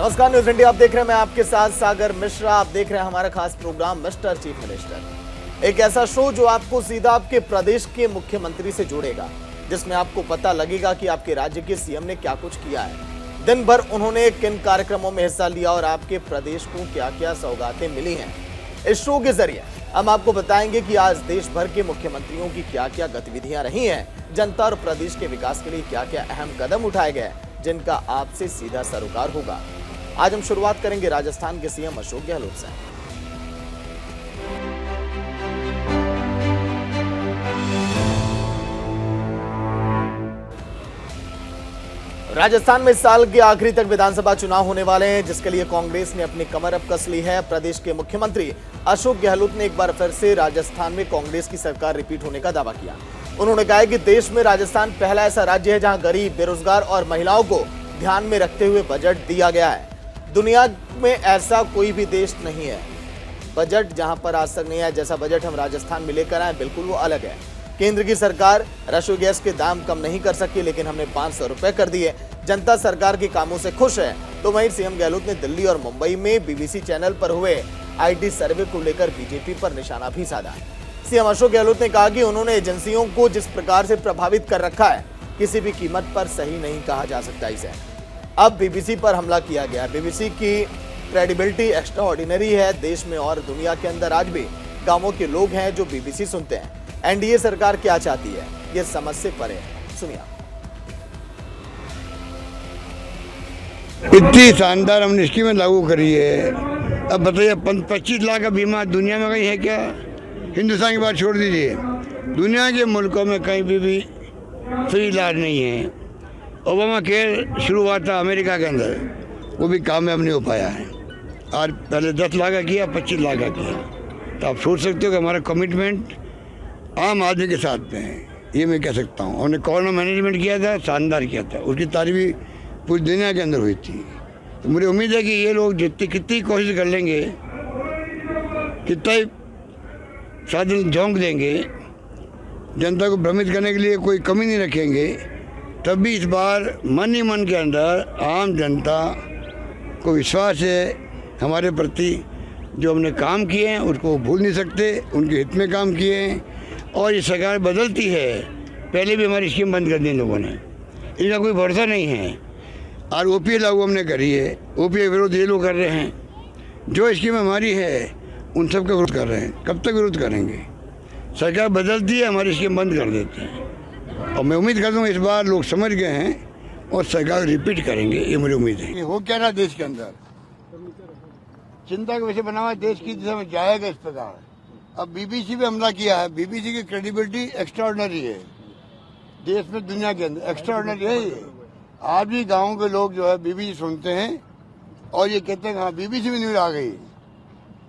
नमस्कार, news India आप देख रहे हैं। मैं आपके साथ सागर मिश्रा। आप देख रहे हैं हमारा खास प्रोग्राम मिस्टर चीफ मिनिस्टर, एक ऐसा शो जो आपको सीधा आपके प्रदेश के मुख्यमंत्री से जोड़ेगा, जिसमें आपको पता लगेगा कि आपके राज्य के सीएम ने क्या कुछ किया है, दिन भर उन्होंने किन कार्यक्रमों में हिस्सा लिया और आपके प्रदेश को क्या क्या सौगातें मिली हैं। इस शो के जरिए हम आपको बताएंगे कि आज देश भर के मुख्यमंत्रियों की क्या क्या गतिविधियां रही हैं, जनता और प्रदेश के विकास के लिए क्या क्या अहम कदम उठाए गए, जिनका आपसे सीधा सरोकार होगा। आज हम शुरुआत करेंगे राजस्थान के सीएम अशोक गहलोत से। राजस्थान में इस साल के आखिरी तक विधानसभा चुनाव होने वाले हैं, जिसके लिए कांग्रेस ने अपनी कमर अब कस ली है। प्रदेश के मुख्यमंत्री अशोक गहलोत ने एक बार फिर से राजस्थान में कांग्रेस की सरकार रिपीट होने का दावा किया। उन्होंने कहा कि देश में राजस्थान पहला ऐसा राज्य है जहां गरीब, बेरोजगार और महिलाओं को ध्यान में रखते हुए बजट दिया गया है। दुनिया में ऐसा कोई भी देश नहीं है बजट जहां पर आज तक नहीं है जैसा बजट हम राजस्थान में लेकर आए, बिल्कुल वो अलग है। केंद्र की सरकार रसोई गैस के दाम कम नहीं कर सकी, लेकिन हमने 500 रुपए कर दिए। जनता सरकार के कामों से खुश है। तो वहीं सीएम गहलोत ने दिल्ली और मुंबई में बीबीसी चैनल पर हुए आईटी सर्वे को लेकर बीजेपी पर निशाना भी साधा। सीएम अशोक गहलोत ने कहा कि उन्होंने एजेंसियों को जिस प्रकार से प्रभावित कर रखा है, किसी भी कीमत पर सही नहीं कहा जा सकता इसे। अब बीबीसी पर हमला किया गया। बीबीसी की क्रेडिबिलिटी एक्स्ट्रा ऑर्डिनरी है। देश में और दुनिया के अंदर आज भी गांवों के लोग हैं जो बीबीसी सुनते हैं। एनडीए सरकार क्या चाहती है, ये समझ से परे है। सुनिए। इतनी शानदार हमने स्कीमें लागू करी है। अब बताइए 25 लाख का बीमा दुनिया में कहीं है क्या? हिंदुस्तान की बात छोड़ दीजिए, दुनिया के मुल्कों में कहीं भी फ्री इलाज नहीं है। ओबामा केयर शुरू हुआ था अमेरिका के अंदर, वो भी कामयाब नहीं हो पाया है। और पहले 10 लाख का किया, 25 लाख का किया। तो आप सोच सकते हो कि हमारा कमिटमेंट आम आदमी के साथ में है, ये मैं कह सकता हूँ। हमने कोरोना मैनेजमेंट किया था, शानदार किया था, उसकी तारीफ पूरी दुनिया के अंदर हुई थी। तो मुझे उम्मीद है कि ये लोग कितनी कोशिश कर लेंगे, कितना ही साधन झोंक देंगे, जनता को भ्रमित करने के लिए कोई कमी नहीं रखेंगे, तब भी इस बार मन ही मन के अंदर आम जनता को विश्वास है हमारे प्रति। जो हमने काम किए हैं उसको भूल नहीं सकते, उनके हित में काम किए हैं। और ये सरकार बदलती है, पहले भी हमारी स्कीम बंद कर दी इन लोगों ने, इनका कोई भरोसा नहीं है। और ओपीए लागू हमने करी है, ओपीए विरोध ये लोग कर रहे हैं। जो स्कीम हमारी है उन सब का विरोध कर रहे हैं। कब तक विरोध करेंगे? सरकार बदलती है, हमारी स्कीम बंद कर देते हैं। और मैं उम्मीद करता हूँ इस बार लोग समझ गए हैं और सरकार रिपीट करेंगे, ये मुझे उम्मीद है। हो क्या रहा देश के अंदर, चिंता का विषय बना हुआ है, देश की दिशा में जाएगा इस प्रकार। अब बीबीसी पे हमला किया है। बीबीसी की क्रेडिबिलिटी एक्स्ट्राऑर्डिनरी है, देश में दुनिया के अंदर एक्स्ट्राऑर्डिनरी है ये। आज भी गाँव के लोग जो है बीबीसी सुनते हैं और ये कहते हैं हाँ बीबीसी में न्यूज आ गई।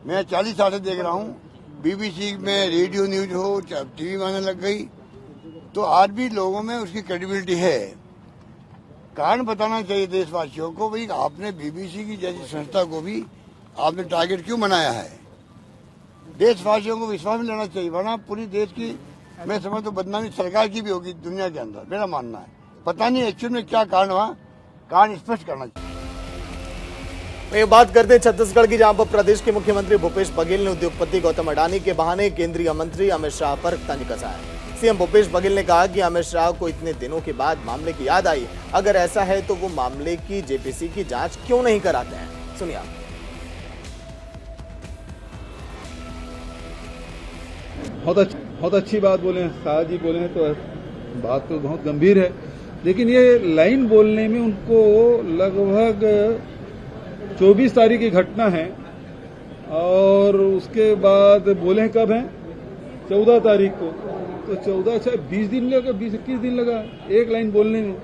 मैं 40 साल से देख रहा हूँ, बीबीसी में रेडियो न्यूज हो चाहे टीवी में आने लग गई, तो आज भी लोगों में उसकी क्रेडिबिलिटी है। कारण बताना चाहिए देशवासियों को, भाई आपने बीबीसी की जैसी संस्था को भी आपने टारगेट क्यों बनाया है। देशवासियों को विश्वास में लेना चाहिए, वरना पूरी देश की मैं समझ तो बदनामी सरकार की भी होगी दुनिया के अंदर, मेरा मानना है। पता नहीं एक्चुअल में क्या कारण हुआ, कारण स्पष्ट करना चाहिए। ये बात करते हैं छत्तीसगढ़ की, जहां पर प्रदेश के मुख्यमंत्री भूपेश बघेल ने उद्योगपति गौतम अडानी के बहाने केंद्रीय मंत्री अमित शाह पर तंज कसा है। सीएम भूपेश बघेल ने कहा कि अमित शाह को इतने दिनों के बाद मामले की याद आई। अगर ऐसा है तो वो मामले की जेपीसी की जांच क्यों नहीं कराते हैं? सुनिए। बहुत अच्छी बात बोले हैं शाह जी, बोले हैं तो बात तो बहुत गंभीर है, लेकिन ये लाइन बोलने में उनको लगभग 24 तारीख की घटना है और उसके बाद बोले हैं कब है 14 तारीख को, तो 14 से 20 दिन लगा, 20-21 दिन लगा एक लाइन बोलने में।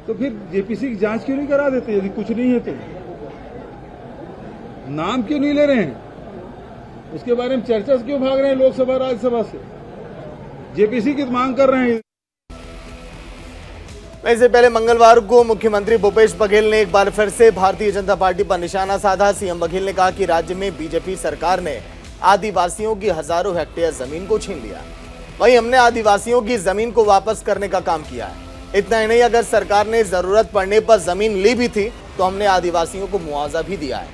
तो फिर जेपीसी की जांच क्यों नहीं करा देते? यदि कुछ नहीं है तो नाम क्यों नहीं ले रहे हैं? उसके बारे में चर्चा क्यों भाग रहे हैं लोकसभा राज्यसभा से? जेपीसी की मांग कर रहे हैं। इससे पहले मंगलवार को मुख्यमंत्री भूपेश बघेल ने एक बार फिर से भारतीय जनता पार्टी पर निशाना साधा। सीएम बघेल ने कहा कि राज्य में बीजेपी सरकार ने आदिवासियों की हजारों हेक्टेयर जमीन को छीन लिया। वहीं हमने आदिवासियों की जमीन को वापस करने का काम किया है। इतना ही नहीं, अगर सरकार ने जरूरत पड़ने पर जमीन ली भी थी तो हमने आदिवासियों को मुआवजा भी दिया है।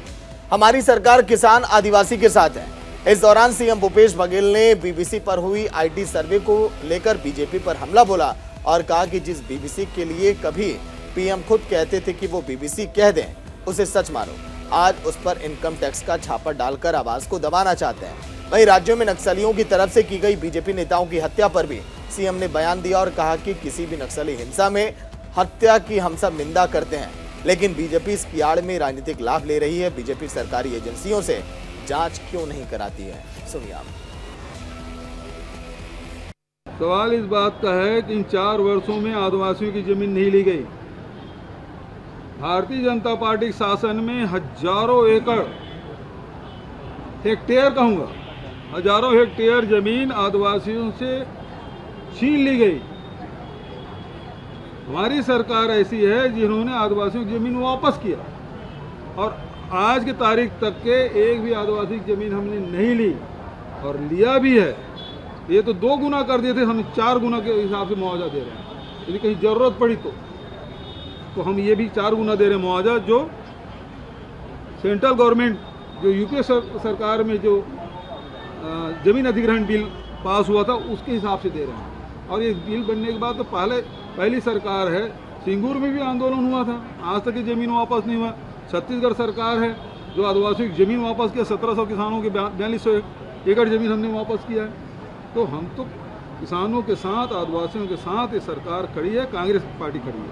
हमारी सरकार किसान आदिवासी के साथ है। इस दौरान सीएम भूपेश बघेल ने बीबीसी पर हुई आईटी सर्वे को लेकर बीजेपी पर हमला बोला और कहा कि जिस बीबीसी के लिए कभी पीएम खुद कहते थे कि वो बीबीसी कह दें, उसे सच मानो। आज उस पर इनकम टैक्स का छापा डालकर आवाज को दबाना चाहते हैं। वहीं राज्यों में नक्सलियों की तरफ से की गई बीजेपी नेताओं की हत्या पर भी सीएम ने बयान दिया और कहा कि किसी भी नक्सली हिंसा में हत्या की हम सब निंदा करते हैं, लेकिन बीजेपी इस की आड़ में राजनीतिक लाभ ले रही है। बीजेपी सरकारी एजेंसियों से जांच क्यों नहीं कराती है, सुनिए आप। सवाल इस बात का है कि इन 4 वर्षों में आदिवासियों की जमीन नहीं ली गई। भारतीय जनता पार्टी के शासन में हजारों एकड़, हेक्टेयर कहूंगा, हजारों हेक्टेयर जमीन आदिवासियों से छीन ली गई। हमारी सरकार ऐसी है जिन्होंने आदिवासियों की जमीन वापस किया और आज की तारीख तक के एक भी आदिवासी की जमीन हमने नहीं ली और लिया भी है। ये तो 2 गुना कर दिए थे, हम 4 गुना के हिसाब से मुआवजा दे रहे हैं। यदि कहीं जरूरत पड़ी तो हम ये भी 4 गुना दे रहे हैं मुआवजा, जो सेंट्रल गवर्नमेंट, जो यूपीए सरकार में जो जमीन अधिग्रहण बिल पास हुआ था उसके हिसाब से दे रहे हैं। और ये बिल बनने के बाद तो पहली सरकार है, सिंगूर में भी आंदोलन हुआ था, आज तक की जमीन वापस नहीं हुआ। छत्तीसगढ़ सरकार है जो आदिवासियों की जमीन वापस किया, 1700 किसानों की 4200 एकड़ जमीन हमने वापस किया है। तो हम तो किसानों के साथ, आदिवासियों के साथ ये सरकार खड़ी है, कांग्रेस पार्टी खड़ी है।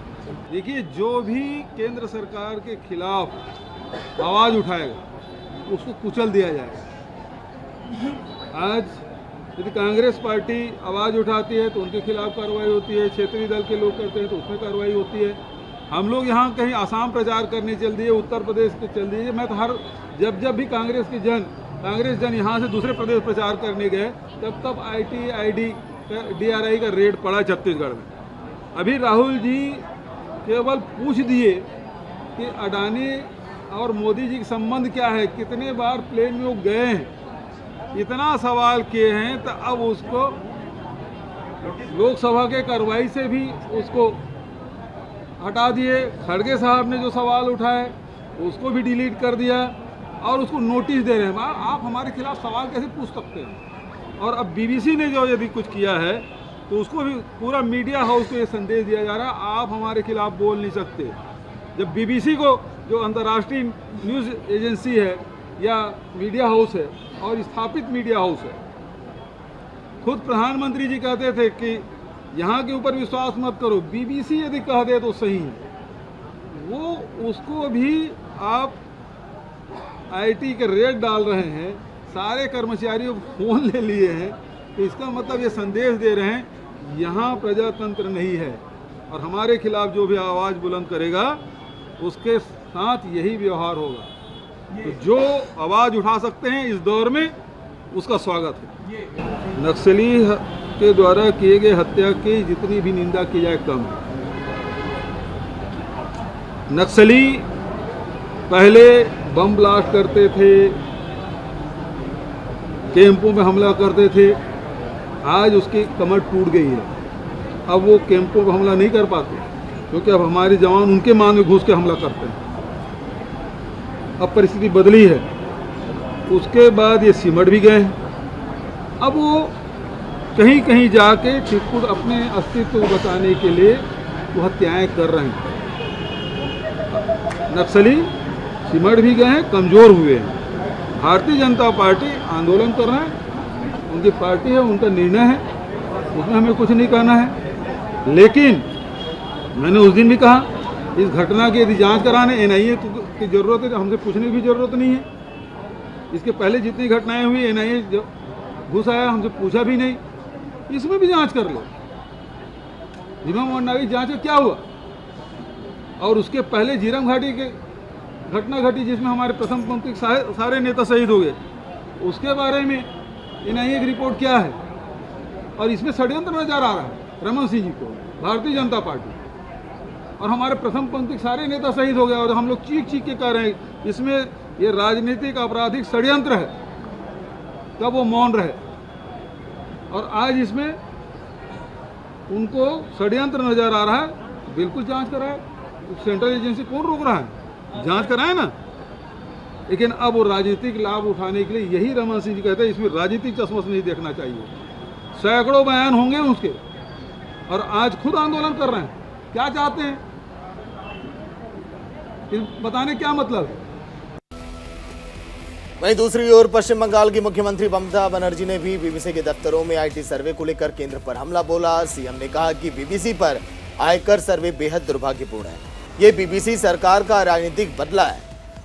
देखिए, जो भी केंद्र सरकार के खिलाफ आवाज़ उठाएगा उसको कुचल दिया जाएगा। आज यदि कांग्रेस पार्टी आवाज़ उठाती है तो उनके खिलाफ कार्रवाई होती है, क्षेत्रीय दल के लोग करते हैं तो उसमें कार्रवाई होती है। हम लोग यहाँ कहीं आसाम प्रचार करने चल दिए, उत्तर प्रदेश के चल दिए। मैं तो जब भी कांग्रेस जन यहाँ से दूसरे प्रदेश प्रचार करने गए तब ITID DRI का रेड पड़ा छत्तीसगढ़ में। अभी राहुल जी केवल पूछ दिए कि अडानी और मोदी जी का संबंध क्या है, कितने बार प्लेन में वो गए हैं, इतना सवाल किए हैं, तो अब उसको लोकसभा के कार्रवाई से भी उसको हटा दिए। खड़गे साहब ने जो सवाल उठाए उसको भी डिलीट कर दिया और उसको नोटिस दे रहे हैं। आप हमारे खिलाफ सवाल कैसे पूछ सकते हैं? और अब बीबीसी ने जो यदि कुछ किया है तो उसको भी पूरा मीडिया हाउस को ये संदेश दिया जा रहा है, आप हमारे खिलाफ बोल नहीं सकते। जब बीबीसी को, जो अंतर्राष्ट्रीय न्यूज़ एजेंसी है या मीडिया हाउस है और स्थापित मीडिया हाउस है, खुद प्रधानमंत्री जी कहते थे कि यहाँ के ऊपर विश्वास मत करो, बीबीसी यदि कह दे तो सही है। वो उसको भी आप IT के रेट डाल रहे हैं, सारे कर्मचारियों को फोन ले लिए हैं, तो इसका मतलब ये संदेश दे रहे हैं यहाँ प्रजातंत्र नहीं है और हमारे खिलाफ जो भी आवाज़ बुलंद करेगा उसके साथ यही व्यवहार होगा। तो जो आवाज़ उठा सकते हैं इस दौर में, उसका स्वागत है। नक्सली के द्वारा किए गए हत्या की जितनी भी निंदा की जाए कम है। नक्सली पहले बम ब्लास्ट करते थे, कैंपों में हमला करते थे, आज उसकी कमर टूट गई है। अब वो कैंपों पर हमला नहीं कर पाते क्योंकि अब हमारे जवान उनके मान में घुस के हमला करते हैं। अब परिस्थिति बदली है। उसके बाद ये सिमट भी गए हैं। अब वो कहीं कहीं जाके खुद अपने अस्तित्व को बताने के लिए वो हत्याएं कर रहे हैं। नक्सली सिमट भी गए हैं, कमज़ोर हुए हैं। भारतीय जनता पार्टी आंदोलन कर रहे हैं, उनकी पार्टी है, उनका निर्णय है, उसमें हमें कुछ नहीं कहना है। लेकिन मैंने उस दिन भी कहा, इस घटना की यदि जांच कराने NIA की ज़रूरत है, हमसे पूछने की भी ज़रूरत नहीं है। इसके पहले जितनी घटनाएं हुई NIA घुस आया, हमसे पूछा भी नहीं, इसमें भी जांच कर लो। भीमा मंडावी जांच में क्या हुआ? और उसके पहले झीरम घाटी के घटना घटी जिसमें हमारे प्रथम पंक्ति के सारे नेता शहीद हो गए, उसके बारे में NIA की रिपोर्ट क्या है? और इसमें षड्यंत्र नजर आ रहा है रमन सिंह जी को, भारतीय जनता पार्टी, और हमारे प्रथम पंक्ति के सारे नेता शहीद हो गए और हम लोग चीख के कह रहे हैं इसमें ये राजनीतिक आपराधिक षड्यंत्र है। तब वो मौन रहे और आज इसमें उनको षड्यंत्र नजर आ रहा है, बिल्कुल जांच कराए। सेंट्रल एजेंसी कौन रोक रहा है? जांच कराए ना। लेकिन अब वो राजनीतिक लाभ उठाने के लिए, यही रमन सिंह जी कहते हैं, इसमें राजनीतिक चश्मा से नहीं देखना चाहिए। सैकड़ों बयान होंगे उसके, और आज खुद आंदोलन कर रहे हैं। क्या चाहते हैं, बताने क्या मतलब है? वहीं दूसरी ओर पश्चिम बंगाल की मुख्यमंत्री ममता बनर्जी ने भी बीबीसी के दफ्तरों में आईटी सर्वे को लेकर केंद्र पर हमला बोला। सीएम ने कहा कि बीबीसी पर आयकर सर्वे बेहद दुर्भाग्यपूर्ण है। ये बीबीसी सरकार का राजनीतिक बदला है।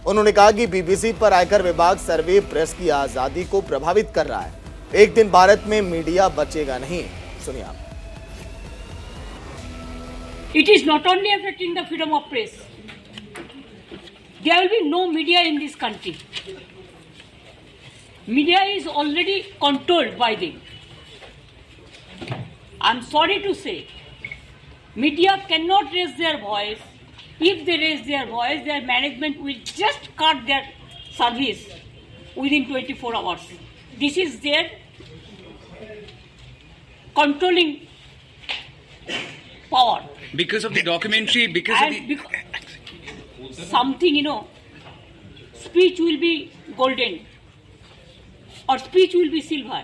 उन्होंने कहा कि बीबीसी पर आयकर विभाग सर्वे प्रेस की आजादी को प्रभावित कर रहा है। एक दिन भारत में मीडिया बचेगा नहीं। सुनिए आप। It is not only affecting the freedom of press. There will be no media in this country. Media is already controlled by them. I'm sorry to say, media cannot raise their voice. If they raise their voice, their management will just cut their service within 24 hours. This is their controlling power. Because of the documentary, because of the... Something, speech will be golden or speech will be silver.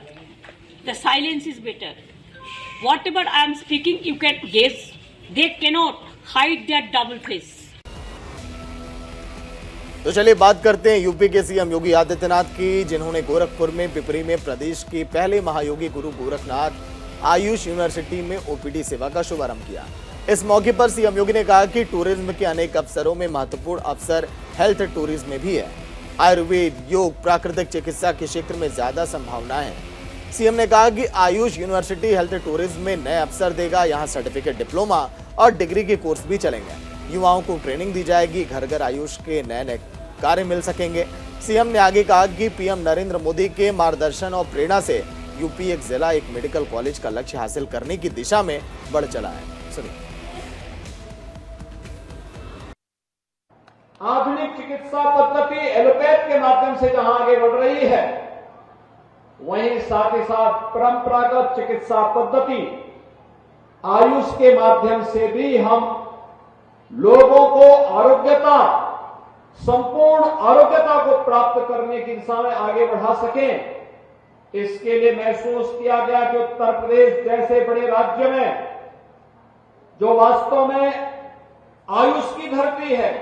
The silence is better. Whatever I am speaking, you can guess. They cannot hide their double face. तो चलिए बात करते हैं UP के CM Yogi Adityanath की, जिन्होंने गोरखपुर में पिपरी में प्रदेश के पहले महायोगी गुरु गोरखनाथ आयुष यूनिवर्सिटी में ओपीडी सेवा का शुभारंभ किया। इस मौके पर सीएम योगी ने कहा कि टूरिज्म के अनेक अवसरों में महत्वपूर्ण अवसर हेल्थ टूरिज्म में भी है। आयुर्वेद, योग, प्राकृतिक चिकित्सा के क्षेत्र में ज्यादा संभावनाएं हैं। सीएम ने कहा कि आयुष यूनिवर्सिटी हेल्थ टूरिज्म में नए अवसर देगा। यहाँ सर्टिफिकेट, डिप्लोमा और डिग्री के कोर्स भी चलेंगे। युवाओं को ट्रेनिंग दी जाएगी। घर घर आयुष के नए नए कार्य मिल सकेंगे। सीएम ने आगे कहा कि पीएम नरेंद्र मोदी के मार्गदर्शन और प्रेरणा से यूपी एक जिला, एक मेडिकल कॉलेज का लक्ष्य हासिल करने की दिशा में बढ़ चला है। सुनिए। आधुनिक चिकित्सा पद्धति एलोपैथ के माध्यम से जहां आगे बढ़ रही है, वहीं साथ ही साथ परंपरागत चिकित्सा पद्धति आयुष के माध्यम से भी हम लोगों को आरोग्यता, संपूर्ण आरोग्यता को प्राप्त करने की दिशा में आगे बढ़ा सकें। इसके लिए महसूस किया गया कि उत्तर प्रदेश जैसे बड़े राज्य में, जो वास्तव में आयुष की धरती है,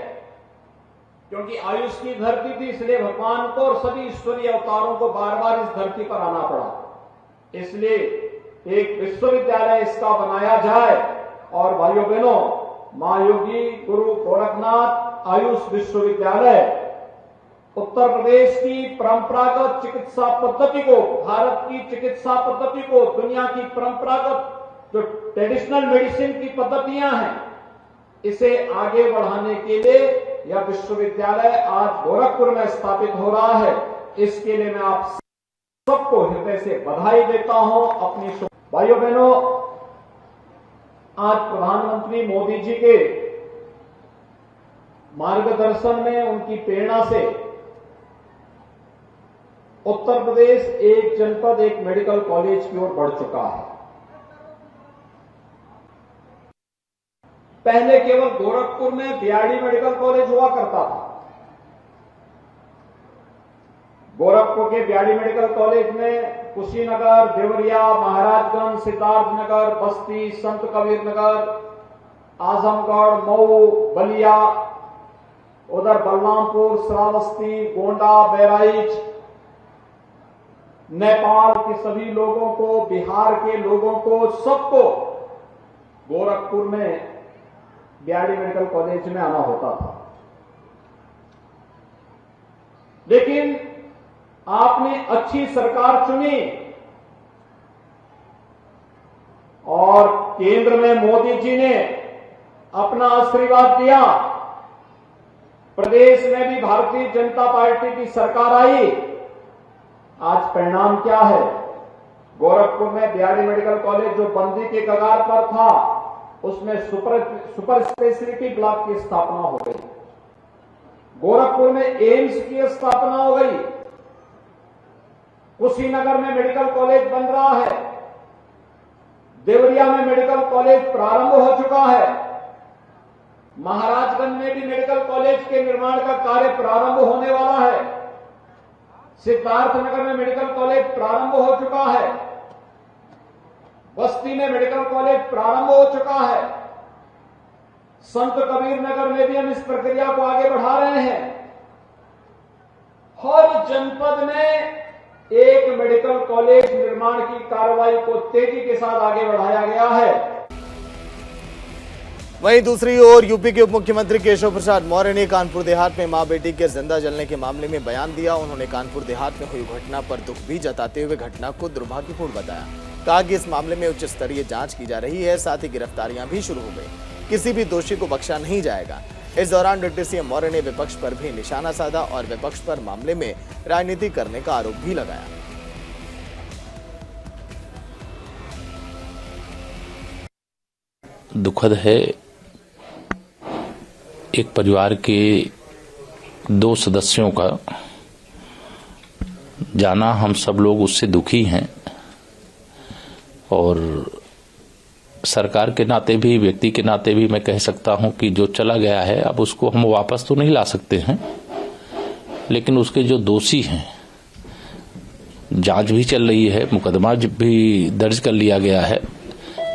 क्योंकि आयुष की धरती थी इसलिए भगवान को और सभी ईश्वरीय अवतारों को बार बार इस धरती पर आना पड़ा। इसलिए एक विश्वविद्यालय इसका बनाया जाए और भाइयों बहनों, महायोगी गुरु गोरखनाथ आयुष विश्वविद्यालय उत्तर प्रदेश की परंपरागत चिकित्सा पद्धति को, भारत की चिकित्सा पद्धति को, दुनिया की परंपरागत जो ट्रेडिशनल मेडिसिन की पद्धतियां हैं, इसे आगे बढ़ाने के लिए यह विश्वविद्यालय आज गोरखपुर में स्थापित हो रहा है। इसके लिए मैं आप सबको हृदय से बधाई देता हूं। अपनी भाइयों बहनों, आज प्रधानमंत्री मोदी जी के मार्गदर्शन में, उनकी प्रेरणा से उत्तर प्रदेश एक जनपद, एक मेडिकल कॉलेज की ओर बढ़ चुका है। पहले केवल गोरखपुर में बीआरडी मेडिकल कॉलेज हुआ करता था। गोरखपुर के बीआरडी मेडिकल कॉलेज में कुशीनगर, देवरिया, महाराजगंज, सिद्धार्थनगर, बस्ती, संत कबीर नगर, आजमगढ़, मऊ, बलिया, उधर बलरामपुर, श्रावस्ती, गोंडा, बहराइच, नेपाल के सभी लोगों को, बिहार के लोगों को, सबको गोरखपुर में बीआरडी मेडिकल कॉलेज में आना होता था। लेकिन आपने अच्छी सरकार चुनी और केंद्र में मोदी जी ने अपना आशीर्वाद दिया। प्रदेश में भी भारतीय जनता पार्टी की सरकार आई। आज परिणाम क्या है? गोरखपुर में बीआरडी मेडिकल कॉलेज जो बंदी के कगार पर था, उसमें सुपर स्पेशलिटी ब्लॉक की स्थापना हो गई। गोरखपुर में एम्स की स्थापना हो गई। कुशीनगर में मेडिकल कॉलेज बन रहा है। देवरिया में मेडिकल कॉलेज प्रारंभ हो चुका है। महाराजगंज में भी मेडिकल कॉलेज के निर्माण का कार्य प्रारंभ होने वाला है। सिद्धार्थनगर में मेडिकल कॉलेज प्रारंभ हो चुका है। बस्ती में मेडिकल कॉलेज प्रारंभ हो चुका है। संत कबीर नगर में भी हम इस प्रक्रिया को आगे बढ़ा रहे हैं। हर जनपद में एक मेडिकल कॉलेज निर्माण की कार्रवाई को तेजी के साथ आगे बढ़ाया गया है। वहीं दूसरी ओर यूपी के उप मुख्यमंत्री केशव प्रसाद मौर्य ने कानपुर देहात में मां बेटी के जिंदा जलने के मामले में बयान दिया। उन्होंने कानपुर देहात में हुई घटना पर दुख भी जताते हुए घटना को दुर्भाग्यपूर्ण बताया। कहा कि इस मामले में उच्च स्तरीय जांच की जा रही है, साथ ही गिरफ्तारियां भी शुरू हो गई। किसी भी दोषी को बख्शा नहीं जाएगा। इस दौरान डिप्टी सीएम मौर्य ने विपक्ष पर भी निशाना साधा और विपक्ष पर मामले में राजनीति करने का आरोप भी लगाया। दुखद है, एक परिवार के 2 सदस्यों का जाना, हम सब लोग उससे दुखी हैं और सरकार के नाते भी, व्यक्ति के नाते भी मैं कह सकता हूं कि जो चला गया है अब उसको हम वापस तो नहीं ला सकते हैं, लेकिन उसके जो दोषी हैं, जांच भी चल रही है, मुकदमा भी दर्ज कर लिया गया है,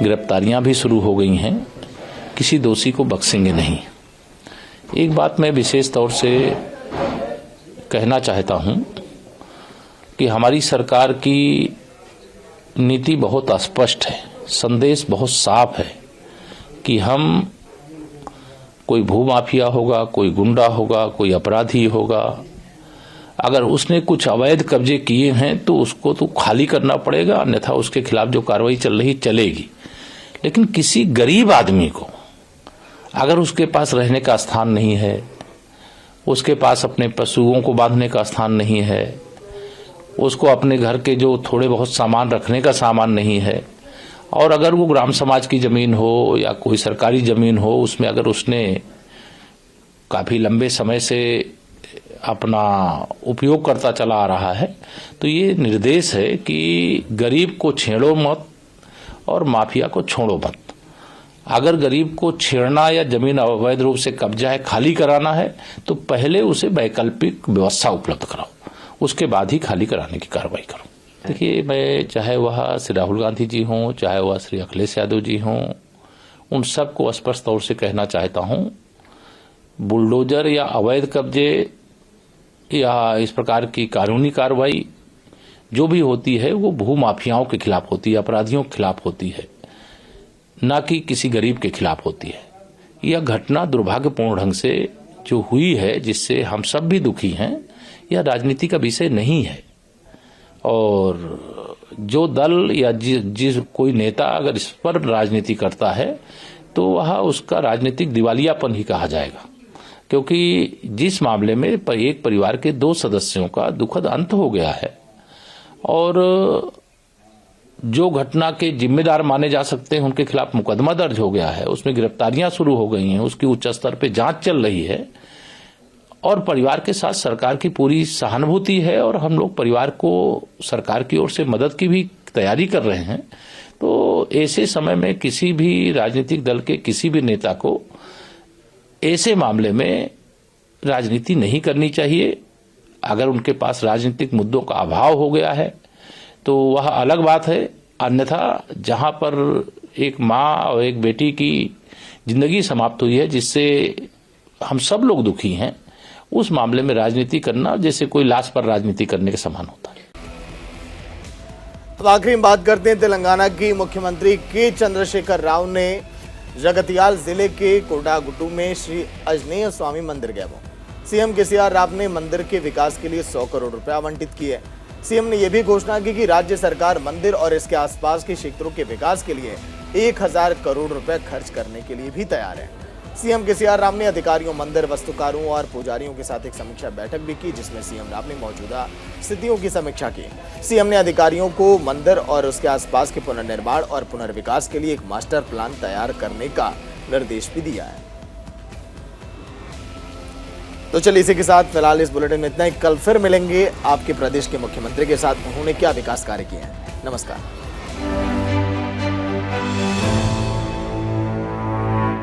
गिरफ्तारियां भी शुरू हो गई हैं, किसी दोषी को बख्शेंगे नहीं। एक बात मैं विशेष तौर से कहना चाहता हूं कि हमारी सरकार की नीति बहुत स्पष्ट है, संदेश बहुत साफ है कि हम, कोई भूमाफिया होगा, कोई गुंडा होगा, कोई अपराधी होगा, अगर उसने कुछ अवैध कब्जे किए हैं तो उसको तो खाली करना पड़ेगा, अन्यथा उसके खिलाफ जो कार्रवाई चल रही चलेगी। लेकिन किसी गरीब आदमी को अगर उसके पास रहने का स्थान नहीं है, उसके पास अपने पशुओं को बांधने का स्थान नहीं है, उसको अपने घर के जो थोड़े बहुत सामान रखने का सामान नहीं है, और अगर वो ग्राम समाज की जमीन हो या कोई सरकारी जमीन हो, उसमें अगर उसने काफी लंबे समय से अपना उपयोग करता चला आ रहा है, तो ये निर्देश है कि गरीब को छेड़ो मत और माफिया को छोड़ो मत। अगर गरीब को छेड़ना या जमीन अवैध रूप से कब्जा है, खाली कराना है, तो पहले उसे वैकल्पिक व्यवस्था उपलब्ध कराओ, उसके बाद ही खाली कराने की कार्रवाई करो। देखिए, मैं चाहे वह श्री राहुल गांधी जी हों, चाहे वह श्री अखिलेश यादव जी हों, उन सबको स्पष्ट तौर से कहना चाहता हूं, बुलडोजर या अवैध कब्जे या इस प्रकार की कानूनी कार्रवाई जो भी होती है वो भूमाफियाओं के खिलाफ होती है, अपराधियों के खिलाफ होती है, न कि किसी गरीब के खिलाफ होती है। यह घटना दुर्भाग्यपूर्ण ढंग से जो हुई है, जिससे हम सब भी दुखी हैं, यह राजनीति का विषय नहीं है। और जो दल या जिस कोई नेता अगर इस पर राजनीति करता है तो वह उसका राजनीतिक दिवालियापन ही कहा जाएगा, क्योंकि जिस मामले में एक परिवार के 2 सदस्यों का दुखद अंत हो गया है और जो घटना के जिम्मेदार माने जा सकते हैं उनके खिलाफ मुकदमा दर्ज हो गया है, उसमें गिरफ्तारियां शुरू हो गई हैं, उसकी उच्च स्तर पे जांच चल रही है और परिवार के साथ सरकार की पूरी सहानुभूति है और हम लोग परिवार को सरकार की ओर से मदद की भी तैयारी कर रहे हैं। तो ऐसे समय में किसी भी राजनीतिक दल के किसी भी नेता को ऐसे मामले में राजनीति नहीं करनी चाहिए। अगर उनके पास राजनीतिक मुद्दों का अभाव हो गया है तो वह अलग बात है, अन्यथा जहां पर एक माँ और एक बेटी की जिंदगी समाप्त हुई है, जिससे हम सब लोग दुखी हैं, उस मामले में राजनीति करना जैसे कोई लाश पर राजनीति करने के समान होता है। अब आखिरी में बात करते हैं तेलंगाना की। मुख्यमंत्री के चंद्रशेखर राव ने जगतियाल जिले के कोडागुट्टू में श्री आंजनेय स्वामी मंदिर गए। सीएम केसीआर राव ने मंदिर के विकास के लिए 100 करोड़ रुपए आवंटित किए। सीएम ने यह भी घोषणा की कि राज्य सरकार मंदिर और इसके आसपास के क्षेत्रों के विकास के लिए 1000 करोड़ रुपए खर्च करने के लिए भी तैयार है। सीएम केसीआर राव ने अधिकारियों, मंदिर वास्तुकारों और पुजारियों के साथ एक समीक्षा बैठक भी की, जिसमें सीएम राव ने मौजूदा स्थितियों की समीक्षा की। सीएम ने अधिकारियों को मंदिर और उसके आसपास के पुनर्निर्माण और पुनर्विकास के लिए एक मास्टर प्लान तैयार करने का निर्देश भी दिया है। तो चलिए इसी के साथ फिलहाल इस बुलेटिन में इतना ही। कल फिर मिलेंगे आपके प्रदेश के मुख्यमंत्री के साथ, उन्होंने क्या विकास कार्य किए हैं। नमस्कार।